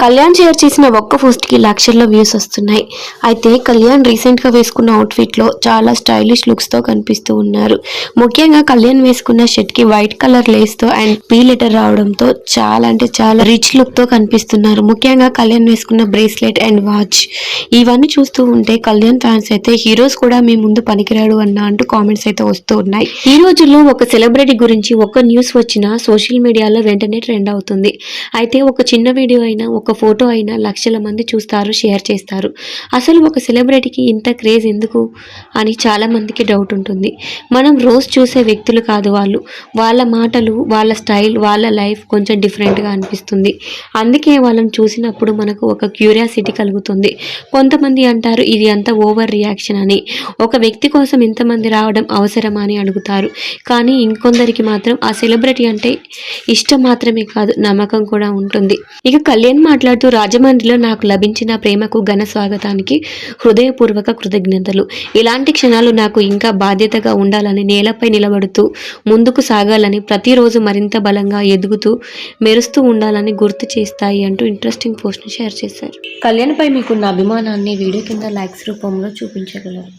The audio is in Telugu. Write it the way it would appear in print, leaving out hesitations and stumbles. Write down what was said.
కళ్యాణ్ షేర్ చేసిన ఒక్క పోస్ట్ కి లక్షల్లో వ్యూస్ వస్తున్నాయి. అయితే కళ్యాణ్ రీసెంట్ గా వేసుకున్న అవుట్ఫిట్ లో చాలా స్టైలిష్ లుక్స్ తో కనిపిస్తూ ఉన్నారు. ముఖ్యంగా కళ్యాణ్ వేసుకున్న షర్ట్ కి వైట్ కలర్ లేస్ తో అండ్ పీ లెటర్ రావడంతో చాలా అంటే చాలా రిచ్ లుక్ తో కనిపిస్తున్నారు. ముఖ్యంగా కళ్యాణ్ వేసుకున్న బ్రేస్లెట్ అండ్ వాచ్ ఇవన్నీ చూస్తూ ఉంటే కళ్యాణ్ ఫ్యాన్స్ అయితే హీరోస్ కూడా మీ ముందు పనికిరాడు అంటూ కామెంట్స్ అయితే వస్తూ ఉన్నాయి. ఈ రోజుల్లో ఒక సెలబ్రిటీ గురించి ఒక న్యూస్ వచ్చినా సోషల్ మీడియాలో వెంటనే ట్రెండ్ అవుతుంది. అయితే ఒక చిన్న వీడియో అయినా ఒక ఫోటో అయినా లక్షల మంది చూస్తారు, షేర్ చేస్తారు. అసలు ఒక సెలబ్రిటీకి ఇంత క్రేజ్ ఎందుకు అని చాలా మందికి డౌట్ ఉంటుంది. మనం రోజు చూసే వ్యక్తులు కాదు వాళ్ళు. వాళ్ళ మాటలు, వాళ్ళ స్టైల్, వాళ్ళ లైఫ్ కొంచెం డిఫరెంట్గా అనిపిస్తుంది. అందుకే వాళ్ళని చూసినప్పుడు మనకు ఒక క్యూరియాసిటీ కలుగుతుంది. కొంతమంది అంటారు ఇది అంత ఓవర్ రియాక్షన్ అని. ఒక వ్యక్తి కోసం ఇంతమంది రావడం అవసరమా అని అడుగుతారు. కానీ ఇంకొందరికి మాత్రం ఆ సెలబ్రిటీ అంటే ఇష్టం మాత్రమే కాదు, నమ్మకం కూడా ఉంటుంది. ఇక కళ్యాణ్ మాట్లాడుతూ రాజమండ్రిలో నాకు లభించిన ప్రేమకు ఘన స్వాగతానికి హృదయపూర్వక కృతజ్ఞతలు. ఇలాంటి క్షణాలు నాకు ఇంకా బాధ్యతగా ఉండాలని, నేలపై నిలబడుతూ ముందుకు సాగాలని, ప్రతిరోజు మరింత బలంగా ఎదుగుతూ మెరుస్తూ ఉండాలని గుర్తు చేస్తాయి అంటూ ఇంట్రెస్టింగ్ పోస్ట్ని షేర్ చేశారు. కళ్యాణ్ పై మీకున్న అభిమానాన్ని వీడియో కింద లైక్స్ రూపంలో చూపించగలరు.